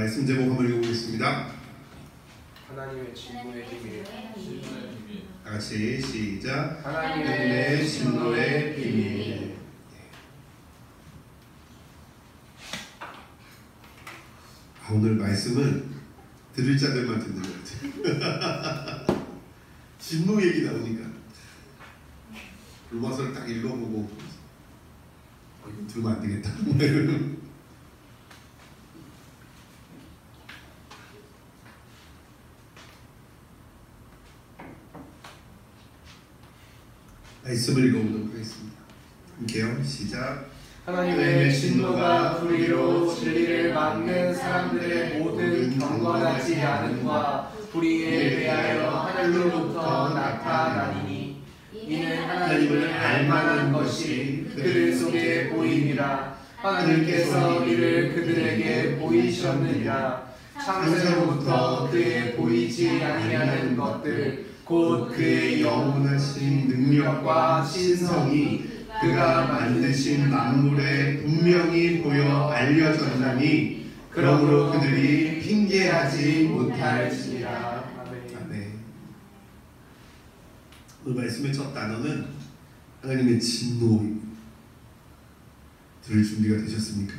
말씀 제목 한번 읽어보겠습니다. 하나님의 진노의 비밀. 다 같이 시작. 하나님의 진노의 비밀. 오늘 말씀은 들을 자들만 듣는 것 같아요. 진노 얘기 나오니까 로마서를 딱 읽어보고 이거 들으면 안 되겠다. 말씀을 읽어보도록 하겠습니다. 함께요. 시작. 하나님의 진노가 불의로 진리를 막는 사람들의 모든 경건하지 않음과 불의에 대하여 하늘로부터 나타나니니 이는 하나님을 알만한 것이 그들 속에 보임이라. 하나님께서 이를 그들에게 보이셨느니라. 창세로부터 그의 보이지 아니하는 것들 곧 그의 영원하신 능력과 신성이 그가 만드신 만물에 분명히 보여 알려졌나니 그러므로 그들이 핑계하지 못할지니라. 아멘. 오늘 말씀의 첫 단어는 하나님의 진노입니다. 들을 준비가 되셨습니까?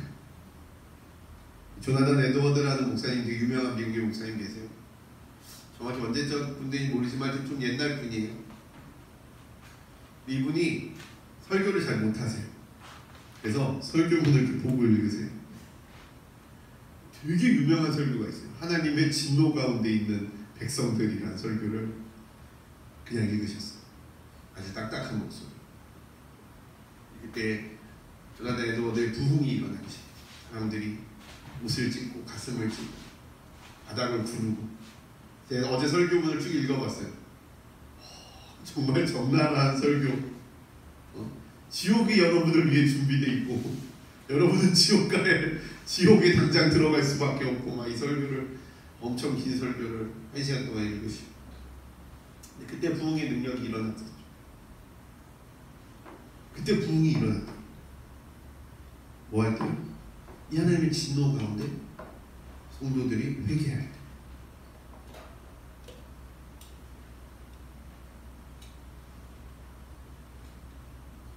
조나단 에드워드라는 목사님, 되게 유명한 미국의 목사님 계세요. 정확히 언제적 분인지 모르지만 좀 옛날 분이에요. 이분이 설교를 잘 못하세요. 그래서 설교문을 이렇게 보고 읽으세요. 되게 유명한 설교가 있어요. 하나님의 진노 가운데 있는 백성들이라는 설교를 그냥 읽으셨어요. 아주 딱딱한 목소리. 그때 조나단 에드워드의 부흥이 일어나기 시작해요. 사람들이 옷을 찢고 가슴을 찢고 바닥을 구르고. 제가 어제 설교문을 쭉 읽어봤어요. 정말 적나라한 설교. 지옥이 여러분을 위해 준비되어 있고 여러분은 지옥에 당장 들어갈 수밖에 없고 막 이 설교를 엄청 긴 설교를 1시간 동안 읽으시고 그때 부흥의 능력이 일어났죠. 그때 부흥이 일어났다. 뭐 할 때요? 이 하나님의 진노 가운데 성도들이 회개할 때.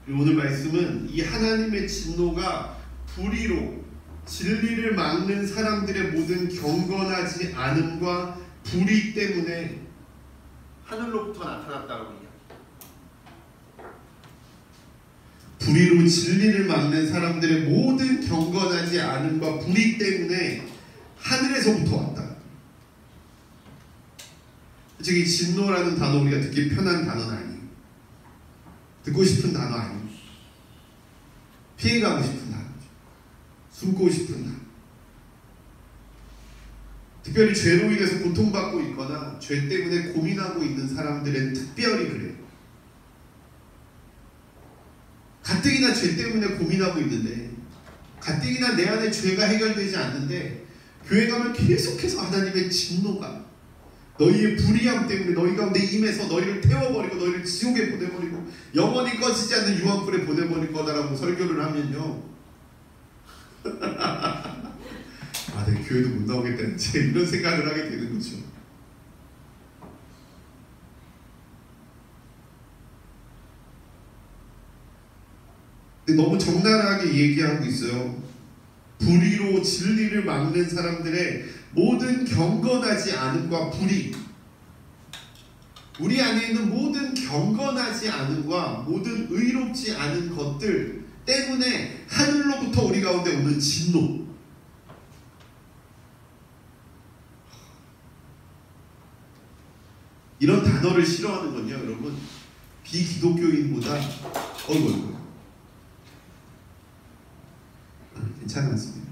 오늘 말씀은 이 하나님의 진노가 불의로 진리를 막는 사람들의 모든 경건하지 않음과 불의 때문에 하늘로부터 나타났다고 이야기합니다. 불의로 진리를 막는 사람들의 모든 경건하지 않음과 불의 때문에 하늘에서부터 왔다. 솔직히 진노라는 단어 우리가 듣기 편한 단어는 아니에요. 듣고 싶은 단어 아니에요. 피해가고 싶은 단어죠. 숨고 싶은 단어. 특별히 죄로 인해서 고통받고 있거나 죄 때문에 고민하고 있는 사람들은 특별히 그래요. 가뜩이나 죄 때문에 고민하고 있는데, 가뜩이나 내 안에 죄가 해결되지 않는데 교회 가면 계속해서 하나님의 진노가 너희의 불의함 때문에 너희 가운데 임해서 너희를 태워버리고 너희를 지옥에 보내버리고 영원히 꺼지지 않는 유황불에 보내버릴 거다라고 설교를 하면요. 내 교회도 못 나오겠다 이제 이런 생각을 하게 되는 거죠. 근데 너무 적나라하게 얘기하고 있어요. 불의로 진리를 막는 사람들의 모든 경건하지 않음과 불의, 우리 안에 있는 모든 경건하지 않음과 모든 의롭지 않은 것들 때문에 하늘로부터 우리 가운데 오는 진노. 이런 단어를 싫어하는 건요, 여러분, 비기독교인보다 어이구 괜찮았습니다.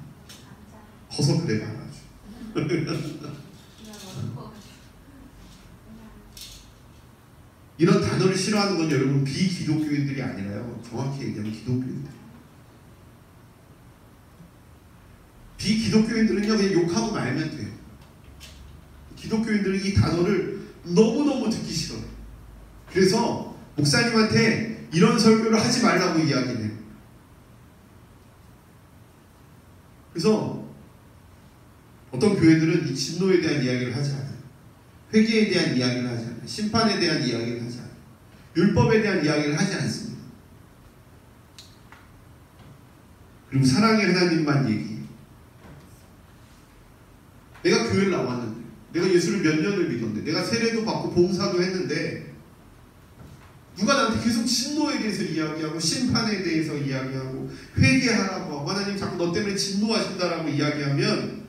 커서 그래 봐가지고. 이런 단어를 싫어하는 건 여러분 비기독교인들이 아니라요, 정확히 얘기하면 기독교인들. 비기독교인들은요 그냥 욕하고 말면 돼요. 기독교인들은 이 단어를 너무너무 듣기 싫어요. 그래서 목사님한테 이런 설교를 하지 말라고 이야기해요. 그래서 어떤 교회들은 이 진노에 대한 이야기를 하지 않아요. 회개에 대한 이야기를 하지 않아요. 심판에 대한 이야기를 하지 않아요. 율법에 대한 이야기를 하지 않습니다. 그리고 사랑의 하나님만 얘기해요. 내가 교회를 나왔는데, 내가 예수를 몇 년을 믿었는데, 내가 세례도 받고 봉사도 했는데, 누가 나한테 계속 진노에 대해서 이야기하고 심판에 대해서 이야기하고 회개하라고 하고 하나님 자꾸 너 때문에 진노하신다라고 이야기하면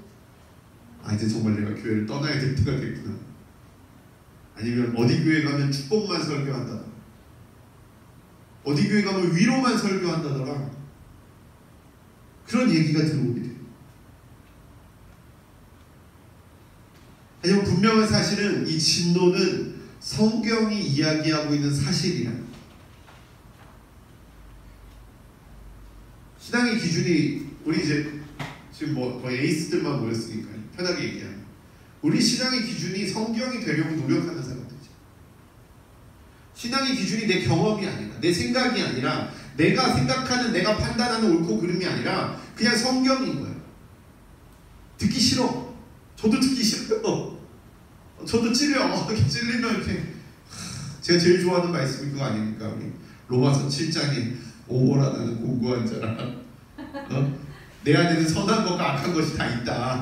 이제 정말 내가 교회를 떠나야 될 때가 됐구나. 아니면 어디 교회 가면 축복만 설교한다더라. 어디 교회 가면 위로만 설교한다더라. 그런 얘기가 들어오게 돼요. 하지만 분명한 사실은 이 진노는 성경이 이야기하고 있는 사실이라. 신앙의 기준이 우리 이제 지금 거의 에이스들만 모였으니까 편하게 얘기하면 우리 신앙의 기준이 성경이 되려고 노력하는 사람들이죠. 신앙의 기준이 내 경험이 아니라 내 생각이 아니라 내가 생각하는 내가 판단하는 옳고 그름이 아니라 그냥 성경인 거예요. 듣기 싫어. 저도 듣기 싫어요. 저도 찔려. 이렇게 찔리면 이렇게 제가 제일 좋아하는 말씀이 그거 아닙니까? 우리 로마서 7장에 오호라 나는 공고한 자라. 내 안에는 선한 것과 악한 것이 다 있다.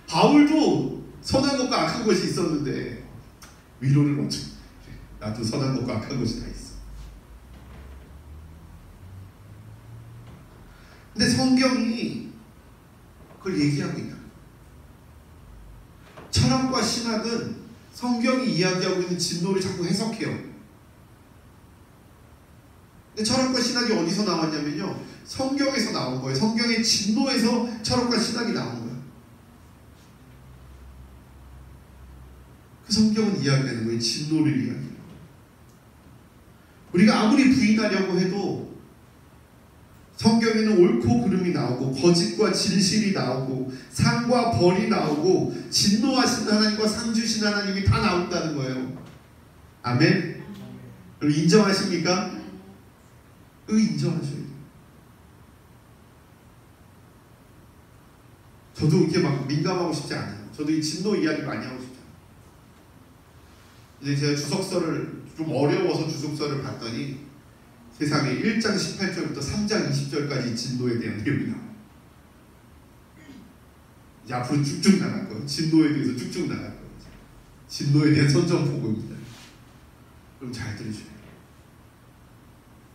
바울도 선한 것과 악한 것이 있었는데 위로를 얻죠. 나도 선한 것과 악한 것이 다 있어. 근데 성경이 그걸 얘기하고 있다. 철학과 신학은 성경이 이야기하고 있는 진노를 자꾸 해석해요. 근데 철학과 신학이 어디서 나왔냐면요, 성경에서 나온 거예요. 성경의 진노에서 철학과 신학이 나온 거예요. 그 성경은 이야기하는 거예요. 진노를 이야기해요. 우리가 아무리 부인하려고 해도 성경에는 옳고 그름이 나오고 거짓과 진실이 나오고 상과 벌이 나오고 진노하신 하나님과 상 주신 하나님이 다 나온다는 거예요. 아멘? 여러분 인정하십니까? 인정하셔야 돼요. 저도 이렇게 막 민감하고 싶지 않아요. 저도 이 진노 이야기 많이 하고 싶지 않아요. 이제 제가 주석서를 좀 어려워서 주석서를 봤더니 세상에 1장 18절부터 3장 20절까지 진노에 대한 내용이 나와요. 이제 앞으로 쭉쭉 나갈 거예요. 진노에 대해서 쭉쭉 나갈 거예요. 진노에 대한 선전포고입니다. 그럼 잘 들으셔야 돼요.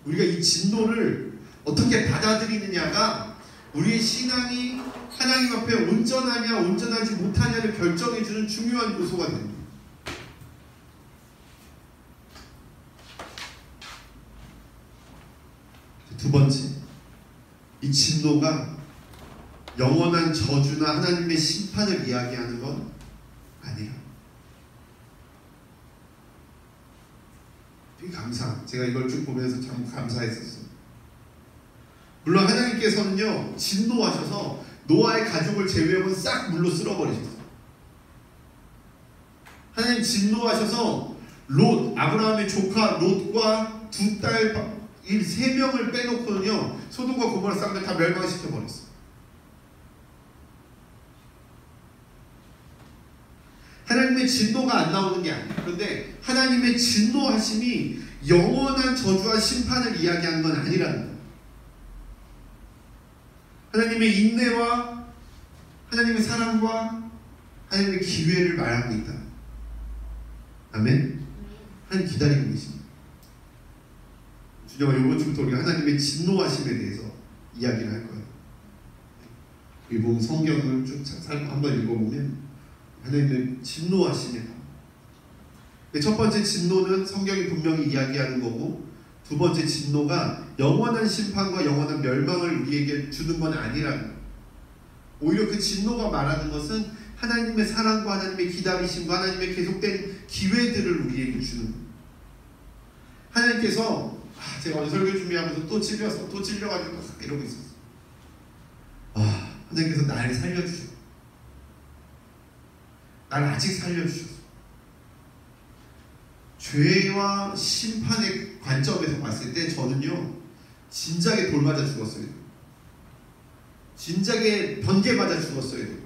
우리가 이 진노를 어떻게 받아들이느냐가 우리의 신앙이 하나님 앞에 온전하냐 온전하지 못하냐를 결정해주는 중요한 요소가 됩니다. 두 번째, 이 진노가 영원한 저주나 하나님의 심판을 이야기하는 건 아니라. 되게 제가 이걸 쭉 보면서 참 감사했었어요. 물론 하나님께서는요, 진노하셔서 노아의 가족을 제외하고는 싹 물로 쓸어버리셨어요. 하나님 진노하셔서 아브라함의 조카 롯과 두 딸, 이 세 명을 빼놓고는요, 소돔과 고모라 쌍들 다 멸망시켜버렸어요. 하나님의 진노가 안 나오는 게 아니에요. 그런데 하나님의 진노하심이 영원한 저주와 심판을 이야기하는 건 아니라는 거예요. 하나님의 인내와 하나님의 사랑과 하나님의 기회를 말하고 있다. 아멘? 하나님 기다리고 계십니다. 준영아, 이번 주부터 우리가 하나님의 진노하심에 대해서 이야기를 할 거예요. 이 성경을 쭉 한번 읽어보면 하나님의 진노하심에, 첫 번째 진노는 성경이 분명히 이야기하는 거고, 두 번째 진노가 영원한 심판과 영원한 멸망을 우리에게 주는 건 아니라는 거예요. 오히려 그 진노가 말하는 것은 하나님의 사랑과 하나님의 기다리심과 하나님의 계속된 기회들을 우리에게 주는 거예요. 하나님께서 제가 어제 설교 준비하면서 또 찔려가지고 이러고 있었어요. 하나님께서 나를 살려주셔. 나를 아직 살려주셔. 죄와 심판의 관점에서 봤을 때 저는요, 진작에 돌 맞아 죽었어요. 진작에 번개 맞아 죽었어야 돼요.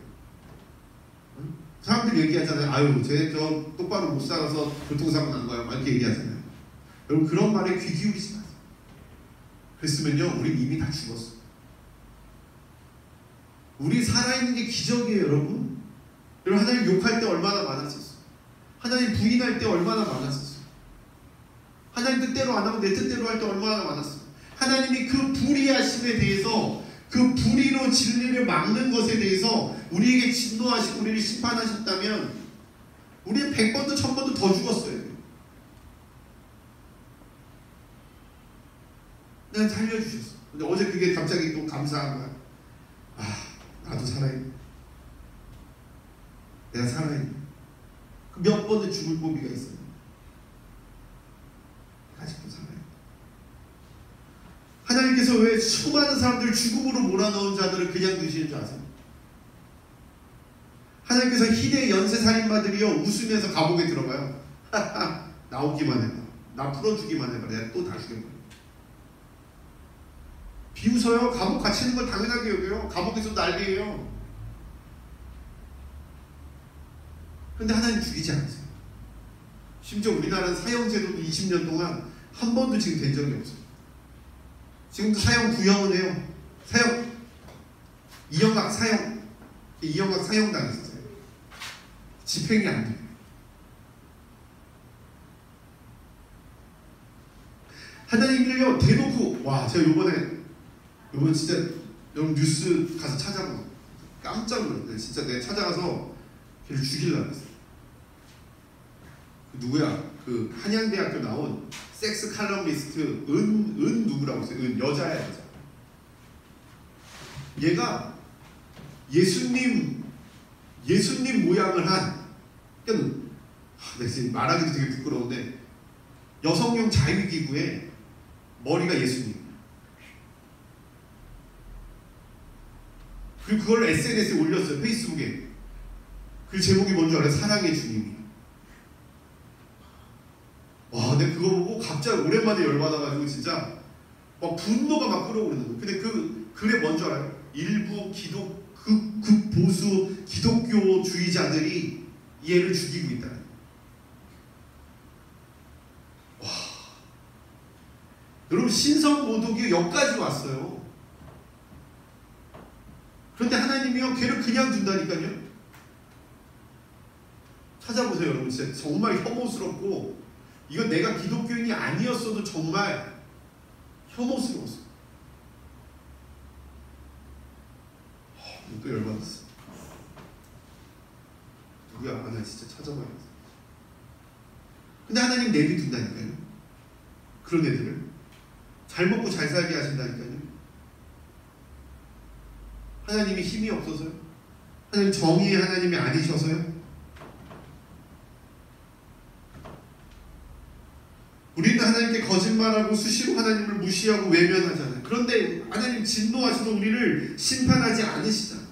사람들이 얘기하잖아요. 아유, 쟤 저 똑바로 못 살아서 교통사고 난 거야. 막 이렇게 얘기하잖아요. 여러분 그런 말에 귀 기울이지 마세요. 그랬으면요, 우린 이미 다 죽었어. 우리 살아있는 게 기적이에요, 여러분. 여러분 하나님 욕할 때 얼마나 많았었어요. 하나님 부인할 때 얼마나 많았었어요. 하나님 뜻대로 안 하고 내 뜻대로 할 때 얼마나 많았어요. 하나님이 그 불의하심에 대해서, 그 불의로 진리를 막는 것에 대해서 우리에게 진노하시고 우리를 심판하셨다면 우리는 100번도 1000번도 더 죽었어요. 난 살려주셨어. 근데 어제 그게 갑자기 또 감사한 거야. 아, 나도 살아있네. 내가 살아있네. 몇 번의 죽을 고비가 있었는데 아직도 살아있네. 하나님께서 왜 수많은 사람들을 죽음으로 몰아넣은 자들을 그냥 두시는 줄 아세요? 하나님께서 희대의 연쇄살인마들이요 웃으면서 감옥에 들어가요. 나오기만 해봐. 나 풀어주기만 해봐. 내가 또 다 죽여버려. 비웃어요. 감옥 갇히는 걸 당연하게 여겨요. 감옥에서 난리예요. 근데 하나님 죽이지 않으세요. 심지어 우리나라는 사형제도도 20년 동안 한 번도 지금 된 적이 없어요. 지금도 사형 구형은 해요. 사형, 이영학 사형, 이영학 사형 당했어요. 집행이 안 돼요. 하나님을요 대놓고, 와, 제가 요번에 진짜 여러분 뉴스 가서 찾아보고 깜짝 놀랐어요. 진짜 내가 찾아가서 걔를 죽이려고 했어요. 누구야? 그 한양대학교 나온 섹스 칼럼니스트 은 누구라고 했어요? 은 여자야, 여자. 얘가 예수님 모양을 한, 그러니까 내가 지금 말하기도 되게 부끄러운데 여성용 자유기구에 머리가 예수님. 그리고 그걸 SNS에 올렸어요. 페이스북에. 그 제목이 뭔지 알아요? 사랑의 주님이. 와, 내가 그거 보고 갑자기 오랜만에 열받아가지고 진짜 막 분노가 막 끌어오르는 거예요. 근데 그 글에 뭔지 알아요? 일부 극보수 기독교주의자들이 얘를 죽이고 있다. 와, 여러분 신성 모독이 여기까지 왔어요. 그런데 하나님이요 걔를 그냥 둔다니까요. 찾아보세요, 여러분. 진짜 정말 혐오스럽고, 이건 내가 기독교인이 아니었어도 정말 혐오스러웠어요. 또 열받았어. 누구야? 아, 나 진짜 찾아봐야겠어. 근데 하나님 내비둔다니까요. 그런 애들을 잘 먹고 잘 살게 하신다니까요. 하나님이 힘이 없어서요? 하나님 정의의 하나님이 아니셔서요? 우리는 하나님께 거짓말하고 수시로 하나님을 무시하고 외면하잖아요. 그런데 하나님 진노하셔서 우리를 심판하지 않으시잖아요.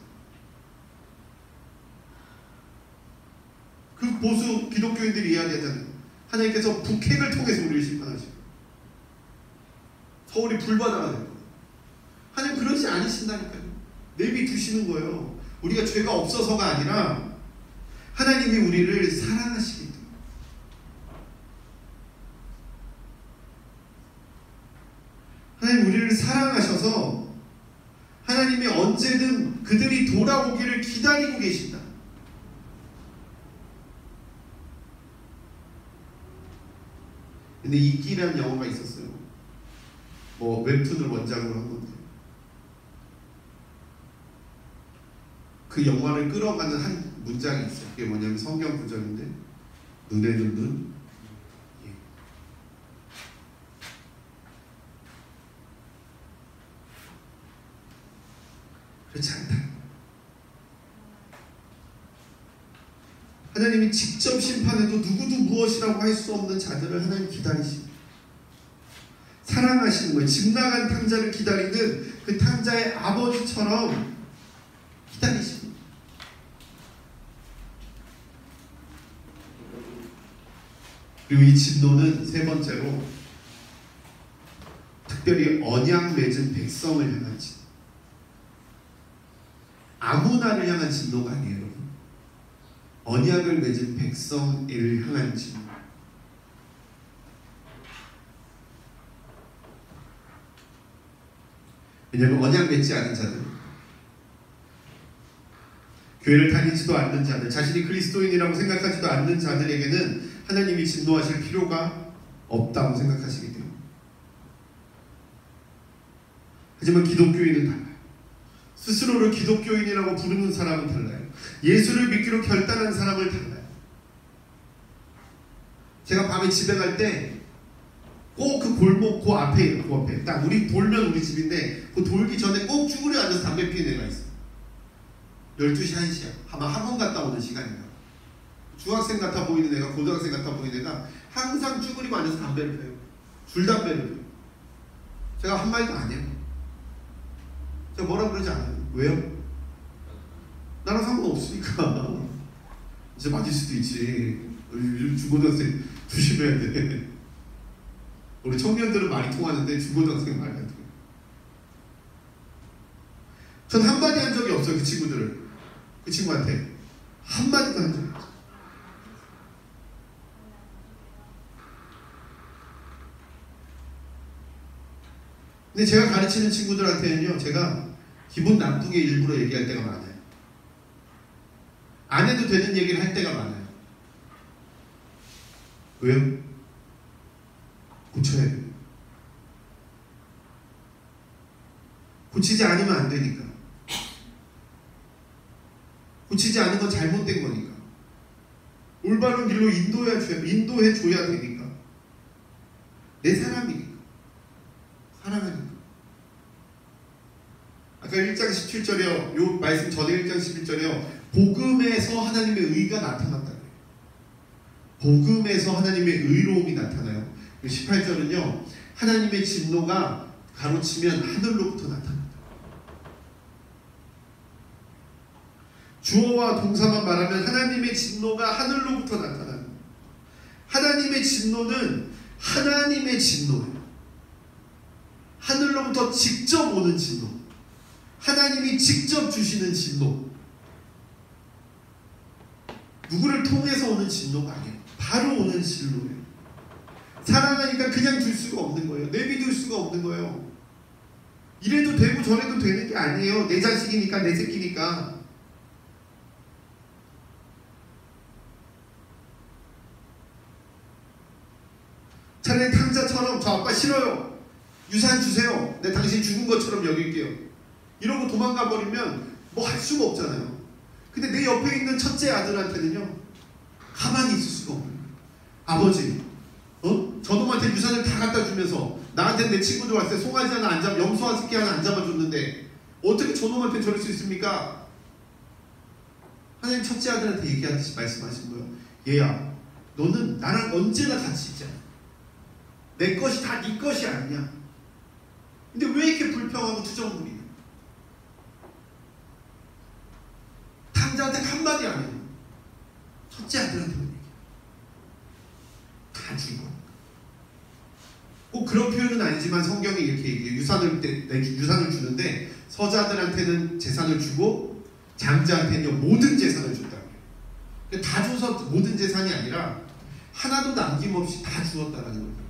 그 보수 기독교인들이 이야기하잖아요. 하나님께서 북핵을 통해서 우리를 심판하시고 서울이 불바다가 될 거예요. 하나님 그러지 않으신다니까요. 내비두시는 거예요. 우리가 죄가 없어서가 아니라 하나님이 우리를 사랑하시기 때문에. 하나님 우리를 사랑하셔서 하나님이 언제든 그들이 돌아오기를 기다리고 계신다. 근데 이끼라는 영화가 있었어요. 뭐 웹툰을 원작으로 한 건데 그 영화를 끌어가는 한 문장이 있어요. 그게 뭐냐면 성경 구절인데 눈에는 눈, 그렇지 않다. 하나님이 직접 심판해도 누구도 무엇이라고 할 수 없는 자들을 하나님 기다리시고 사랑하시는 거예요. 집 나간 탕자를 기다리는 그 탕자의 아버지처럼 기다리시는 거예요. 그리고 이 진노는 세 번째로 특별히 언약 맺은 백성을 향한 진노. 아무나를 향한 진노가 아니에요, 여러분. 언약을 맺은 백성을 향한 질문. 왜냐하면 언약 맺지 않은 자들, 교회를 다니지도 않는 자들, 자신이 그리스도인이라고 생각하지도 않는 자들에게는 하나님이 진노하실 필요가 없다고 생각하시기 때문에. 하지만 기독교인은 달라요. 스스로를 기독교인이라고 부르는 사람은 달라요. 예수를 믿기로 결단한 사람을 달라요. 제가 밤에 집에 갈 때 꼭 그 골목 그 앞에 딱 우리 돌면 우리 집인데 그 돌기 전에 꼭 쭈그려 앉아서 담배 피는 애가 있어요. 12시 1시야. 아마 학원 갔다 오는 시간인가. 중학생 같아 보이는 애가 고등학생 같아 보이는 애가 항상 쭈그리고 앉아서 담배를 펴요. 줄담배를 펴요. 제가 한 마디도 안 해요. 제가 뭐라 그러지 않아요. 왜요? 나랑 상관없으니까. 이제 맞을 수도 있지. 요즘 중고등학생 조심해야 돼. 우리 청년들은 말이 통하는데 중고등학생 말이 안 통해요. 전 한마디 한 적이 없어요. 그 친구들을. 그 친구한테 한마디도 한 적이 없어요. 근데 제가 가르치는 친구들한테는요, 제가 기분 나쁘게 일부러 얘기할 때가 많아요. 안 해도 되는 얘기를 할 때가 많아요. 왜요? 고쳐야 돼요. 고치지 않으면 안 되니까. 고치지 않은 건 잘못된 거니까. 올바른 길로 인도해 줘야 되니까. 내 사람이니까. 사랑하니까. 아까 1장 17절에요. 요 말씀 전에 1장 11절에요. 복음에서 하나님의 의가 나타났다. 복음에서 하나님의 의로움이 나타나요. 18절은요. 하나님의 진노가 가로치면 하늘로부터 나타난다. 주어와 동사만 말하면 하나님의 진노가 하늘로부터 나타난다. 하나님의 진노는 하나님의 진노예요. 하늘로부터 직접 오는 진노. 하나님이 직접 주시는 진노. 누구를 통해서 오는 진노가 아니에요. 바로 오는 진노예요. 사랑하니까 그냥 둘 수가 없는 거예요. 내비둘 수가 없는 거예요. 이래도 되고 저래도 되는 게 아니에요. 내 자식이니까, 내 새끼니까. 차라리 탕자처럼 저 아빠 싫어요. 유산 주세요. 내 당신 죽은 것처럼 여길게요. 이러고 도망가 버리면 뭐 할 수가 없잖아요. 근데 내 옆에 있는 첫째 아들한테는요, 가만히 있을 수가 없는 거예요. 아버지, 저놈한테 유산을 다 갖다 주면서 나한테 내 친구들 왔을 때 송아지 하나 안 잡아, 염소 새끼 하나 안 잡아줬는데 어떻게 저놈한테 저럴 수 있습니까? 하나님 첫째 아들한테 얘기하듯이 말씀하신 거예요. 얘야, 너는 나랑 언제나 같이 있잖아. 내 것이 다 네 것이 아니냐. 근데 왜 이렇게 불평하고 투정부리냐. 탕자한테 한마디 안 해요. 첫째 아들한테만 얘기해. 다 죽어. 꼭 그런 표현은 아니지만 성경이 이렇게 얘기해요. 유산을 주는데 서자들한테는 재산을 주고 장자한테는요 모든 재산을 줬다고 해요. 다 줘서 모든 재산이 아니라 하나도 남김없이 다 주었다라는 거예요.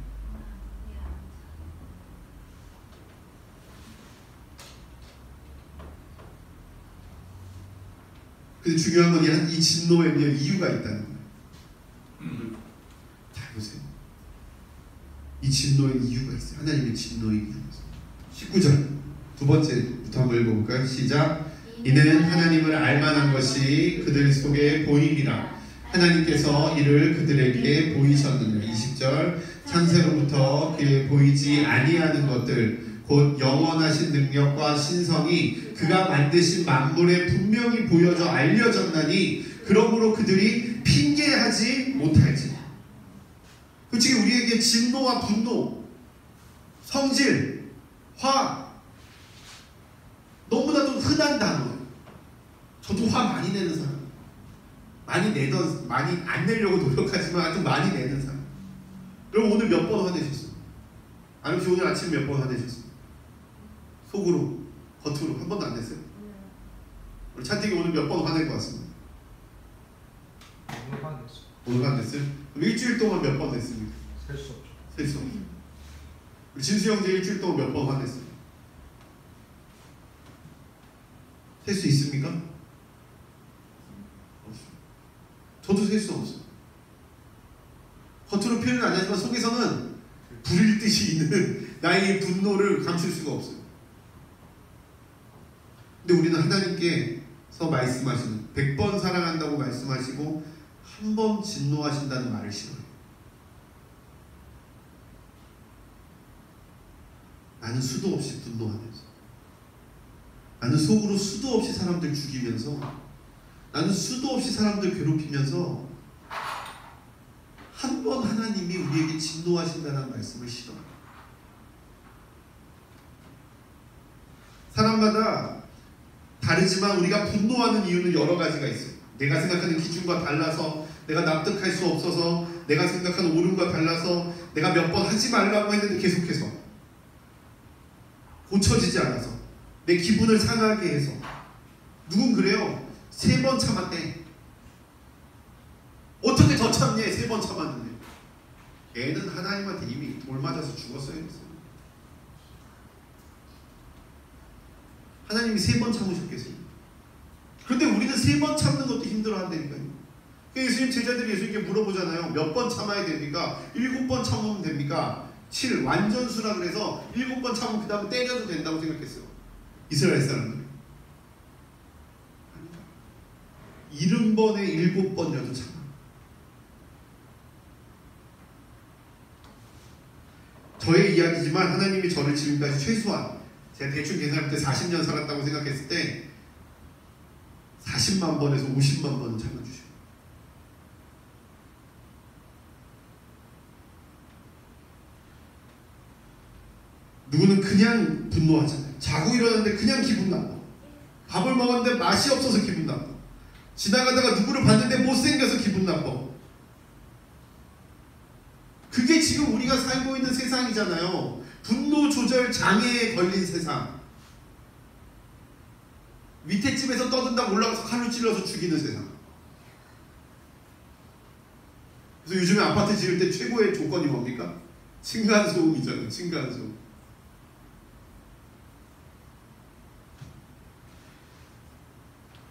근데 중요한 건 이 진노에는요 이유가 있다는 거예요. 잘 보세요. 이 진노에는 이유가 있어요. 하나님의 진노의 이유가 있어요. 19절 두 번째부터 한번 읽어볼까요? 시작. 이는 하나님을 알만한 것이 그들 속에 보임이라. 하나님께서 이를 그들에게 보이셨느니라. 20절 창세로부터 그에 보이지 아니하는 것들 곧 영원하신 능력과 신성이 그가 만드신 만물에 분명히 보여져 알려졌나니 그러므로 그들이 핑계하지 못할지. 솔직히 우리에게 진노와 분노, 성질, 화 너무나도 흔한 단어예요. 저도 화 많이 내는 사람, 많이 안 내려고 노력하지만 하여튼 많이 내는 사람. 그럼 오늘 몇 번 화내셨어요? 아니면 오늘 아침 몇 번 화내셨어요? 속으로, 겉으로 한 번도 안 냈어요? 우리 찬택이 오늘 몇 번 화낼 것 같습니다. 오늘 안 됐어요? 그럼 일주일 동안 몇 번 됐습니까? 셀 수 없죠. 셀 수 없어요. 우리 진수 형제 일주일 동안 몇 번 화냈어요? 셀 수 있습니까? 없어요. 저도 셀 수 없어요. 겉으로 표현은 안 하지만 속에서는 불일 듯이 있는 나의 분노를 감출 수가 없어요. 근데 우리는 하나님께서 말씀하시는 100번 사랑한다고 말씀하시고 한 번 진노하신다는 말을 싫어해요. 나는 수도 없이 분노하면서, 나는 속으로 수도 없이 사람들 죽이면서, 나는 수도 없이 사람들 괴롭히면서 한 번 하나님이 우리에게 진노하신다는 말씀을 싫어해요. 사람마다 다르지만 우리가 분노하는 이유는 여러 가지가 있어요. 내가 생각하는 기준과 달라서, 내가 납득할 수 없어서, 내가 생각하는 옳음과 달라서, 내가 몇 번 하지 말라고 했는데 계속해서 고쳐지지 않아서, 내 기분을 상하게 해서. 누군 그래요. 3번 참았대. 어떻게 더 참냐? 3번 참았는데. 걔는 하나님한테 이미 돌 맞아서 죽었어야 했어요. 하나님이 3번 참으셨겠어요. 그런데 우리는 3번 참는 것도 힘들어한다니까요. 예수님 제자들이 예수님께 물어보잖아요. 몇 번 참아야 됩니까? 7번 참으면 됩니까? 7 완전수라 그래서 7번 참으면 그 다음에 때려도 된다고 생각했어요. 이스라엘 사람들이. 70번에 7번이라도 참아. 저의 이야기지만 하나님이 저를 지금까지 최소한 제가 대충 계산할 때 40년 살았다고 생각했을 때 40만 번에서 50만 번은 참아주셔요. 누구는 그냥 분노하잖아요. 자고 일어났는데 그냥 기분 나빠. 밥을 먹었는데 맛이 없어서 기분 나빠. 지나가다가 누구를 봤는데 못생겨서 기분 나빠. 그게 지금 우리가 살고 있는 세상이잖아요. 분노 조절 장애에 걸린 세상. 밑에 집에서 떠든다고 올라가서 칼로 찔러서 죽이는 세상. 그래서 요즘에 아파트 지을 때 최고의 조건이 뭡니까? 층간소음이잖아요. 층간소음.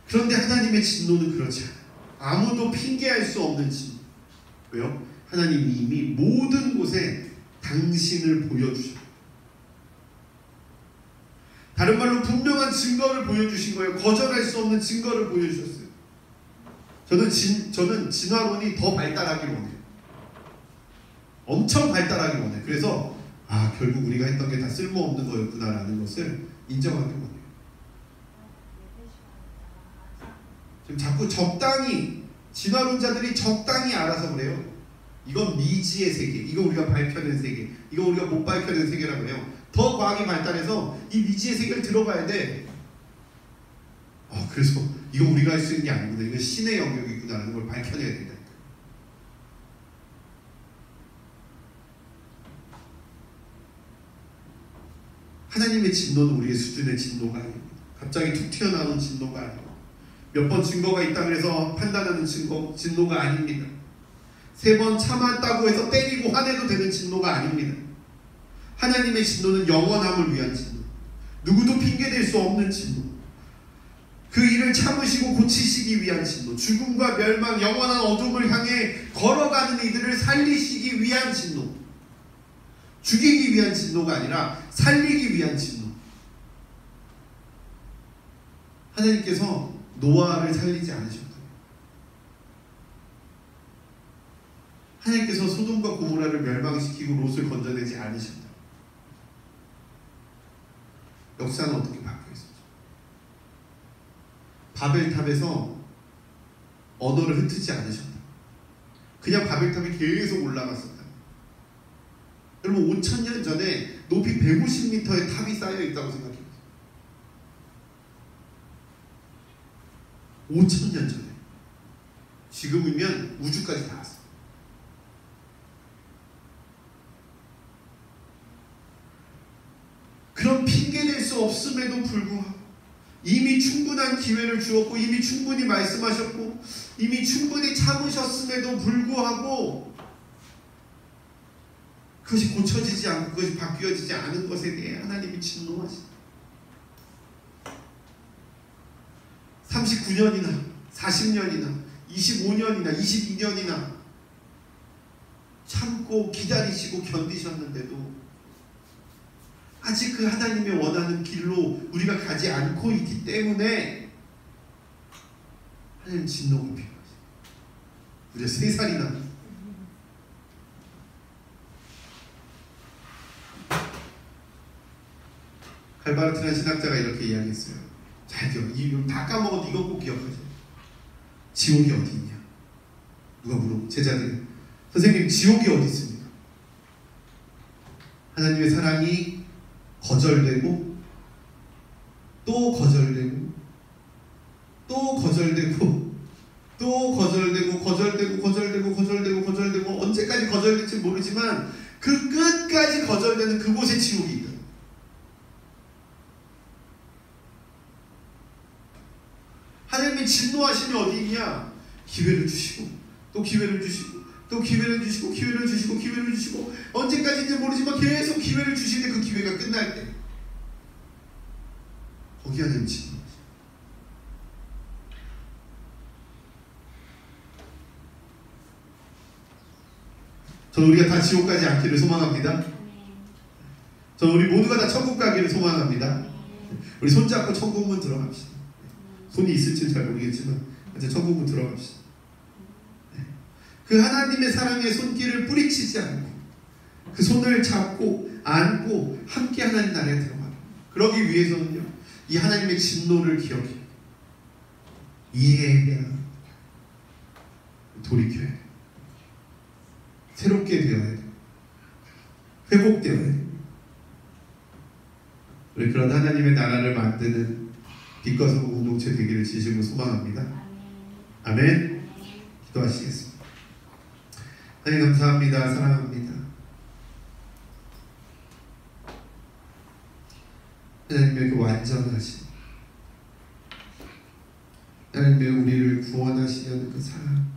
그런데 하나님의 진노는 그렇지 않아요. 아무도 핑계할 수 없는 진노. 왜요? 하나님이 이미 모든 곳에 당신을 보여주셨어요. 다른 말로 분명한 증거를 보여주신 거예요. 거절할 수 없는 증거를 보여주셨어요. 저는 진화론이 더 발달하기를 원해요. 엄청 발달하기를 원해요. 그래서 결국 우리가 했던 게 다 쓸모없는 거였구나라는 것을 인정하기를 원해요. 지금 자꾸 적당히 진화론자들이 적당히 알아서 그래요. 이건 미지의 세계, 이거 우리가 밝혀낸 세계, 이거 우리가 못 밝혀낸 세계라고 해요. 더 과학이 발달해서 이 미지의 세계를 들어가야 돼. 그래서 이거 우리가 할 수 있는 게 아니구나, 이건 신의 영역이구나라는 걸 밝혀내야 된다니까. 하나님의 진노는 우리의 수준의 진노가 아닙니다. 갑자기 툭 튀어나오는 진노가 아니고, 몇 번 증거가 있다 그래서 판단하는 진노가 아닙니다. 3번 참았다고 해서 때리고 화내도 되는 진노가 아닙니다. 하나님의 진노는 영원함을 위한 진노, 누구도 핑계댈 수 없는 진노, 그 일을 참으시고 고치시기 위한 진노, 죽음과 멸망, 영원한 어둠을 향해 걸어가는 이들을 살리시기 위한 진노, 죽이기 위한 진노가 아니라 살리기 위한 진노. 하나님께서 노아를 살리지 않으셨다. 하나님께서 소돔과 고모라를 멸망시키고 롯을 건져내지 않으셨다. 역사는 어떻게 바뀌어 있었죠? 바벨탑에서 언어를 흩트지 않으셨다. 그냥 바벨탑이 계속 올라갔었다. 여러분, 5,000년 전에 높이 150m의 탑이 쌓여 있다고 생각해보세요. 5,000년 전에. 지금이면 우주까지 다 왔어. 그런 핑계댈 수 없음에도 불구하고 이미 충분한 기회를 주었고 이미 충분히 말씀하셨고 이미 충분히 참으셨음에도 불구하고 그것이 고쳐지지 않고 그것이 바뀌어지지 않은 것에 대해 하나님이 진노하십니다. 39년이나 40년이나 25년이나 22년이나 참고 기다리시고 견디셨는데도 아직 그 하나님의 원하는 길로 우리가 가지 않고 있기 때문에 하나님 진노가 필요하죠. 우리가 3살이나 칼바르트라는 신학자가 이렇게 이야기했어요. 잘 기억, 이거 다 까먹어도 이거 꼭 기억하세요. 지옥이 어디 있냐? 누가 물어? 제자들이 선생님 지옥이 어디 있습니까? 하나님의 사랑이 거절되고 또 거절되고 또 거절되고 또 거절되고 언제까지 거절될지 모르지만 그 끝까지 거절되는 그곳에 지옥이 있다. 하나님이 진노하심이 어디 있냐? 기회를 주시고 또 기회를 주시고 또 기회를 주시고 기회를 주시고 기회를 주시고 언제까지인지 모르지만 계속 기회를 주시는데 그 기회가 끝날 때 거기 하나님 진노하심. 저는 우리가 다 지옥 가지 않기를 소망합니다. 저는 우리 모두가 다 천국 가기를 소망합니다. 우리 손잡고 천국문 들어갑시다. 손이 있을지는 잘 모르겠지만 이제 천국문 들어갑시다. 그 하나님의 사랑의 손길을 뿌리치지 않고 그 손을 잡고 안고 함께 하나님 나라에 들어가라. 그러기 위해서는요, 이 하나님의 진노를 기억해 이해해야 합니다. 돌이켜야 돼. 새롭게 되어야 돼. 회복되어야 돼. 우리 그런 하나님의 나라를 만드는 빛과 소금 공동체 되기를 진심으로 소망합니다. 아멘. 기도하시겠습니다. 하나님 감사합니다. 사랑합니다. 하나님의 그 완전하신, 하나님의 우리를 구원하시려는 그 사랑,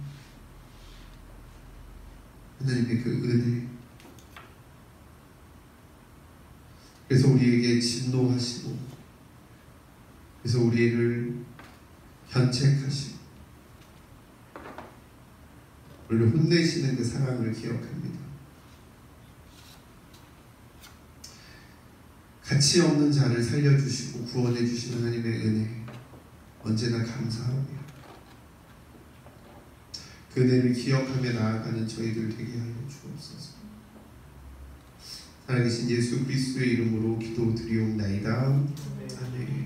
하나님의 그 은혜, 그래서 우리에게 진노하시고 그래서 우리를 견책하시고 우리를 혼내시는 그 사랑을 기억합니다. 가치 없는 자를 살려주시고 구원해 주시는 하나님의 은혜 언제나 감사합니다. 그 은혜를 기억하며 나아가는 저희들 되게 하여 주옵소서. 살아계신 예수 그리스도의 이름으로 기도드리옵나이다. 아멘.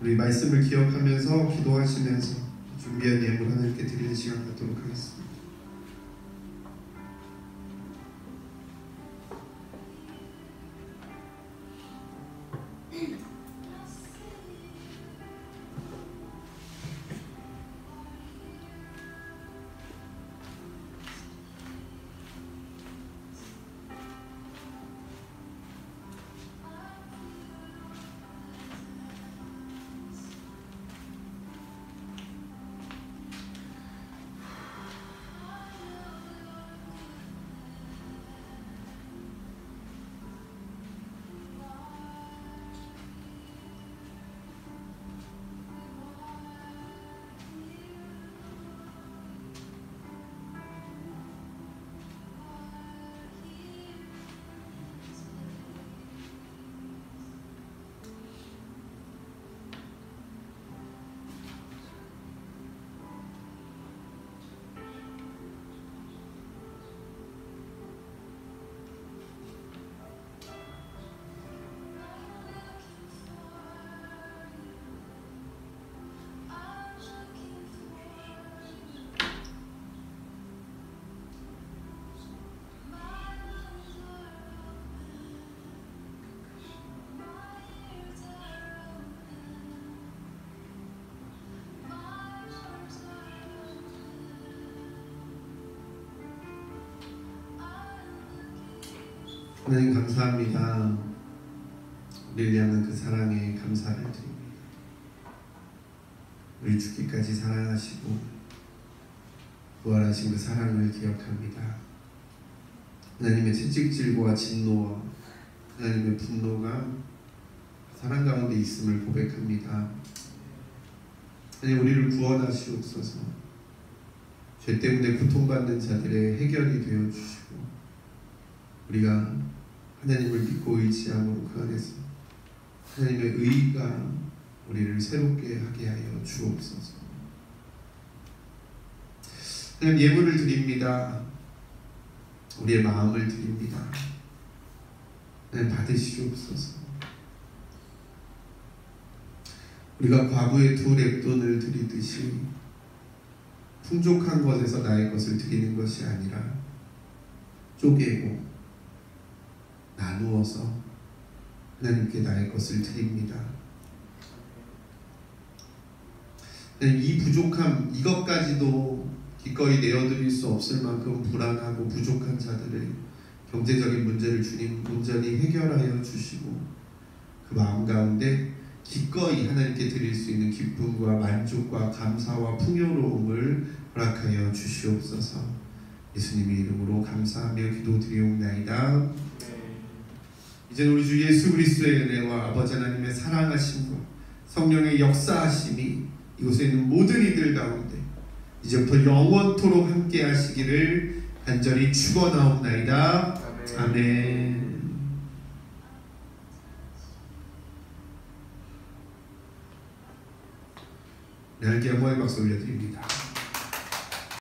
우리 말씀을 기억하면서 기도하시면서 준비한 예물 하나님께 드리는 시간 갖도록 하겠습니다. 하나님 감사합니다. 우리를 향한 그 사랑에 감사를 드립니다. 우리 죽기까지 사랑하시고 부활하신 그 사랑을 기억합니다. 하나님의 채찍질과 진노와 하나님의 분노가 사랑 가운데 있음을 고백합니다. 하나님 우리를 구원하시옵소서. 죄 때문에 고통받는 자들의 해결이 되어주시고 우리가 하나님을 믿고 의지함으로 그 안에서 하나님의 의가 우리를 새롭게 하게 하여 주옵소서. 하나님 예물을 드립니다. 우리의 마음을 드립니다. 하나님 받으시옵소서. 우리가 과부의 2렙돈을 드리듯이 풍족한 것에서 나의 것을 드리는 것이 아니라 쪼개고 나누어서 하나님께 나의 것을 드립니다. 이 부족함, 이것까지도 기꺼이 내어드릴 수 없을 만큼 불안하고 부족한 자들의 경제적인 문제를 주님 온전히 해결하여 주시고 그 마음 가운데 기꺼이 하나님께 드릴 수 있는 기쁨과 만족과 감사와 풍요로움을 허락하여 주시옵소서. 예수님의 이름으로 감사하며 기도드리옵나이다. 이제는 우리 주 예수 그리스도의 은혜와 아버지 하나님의 사랑하심과 성령의 역사하심이 이곳에 있는 모든 이들 가운데 이제부터 영원토록 함께 하시기를 간절히 축원하옵나이다. 아멘. 네, 함께 영광의 박수 올려드립니다.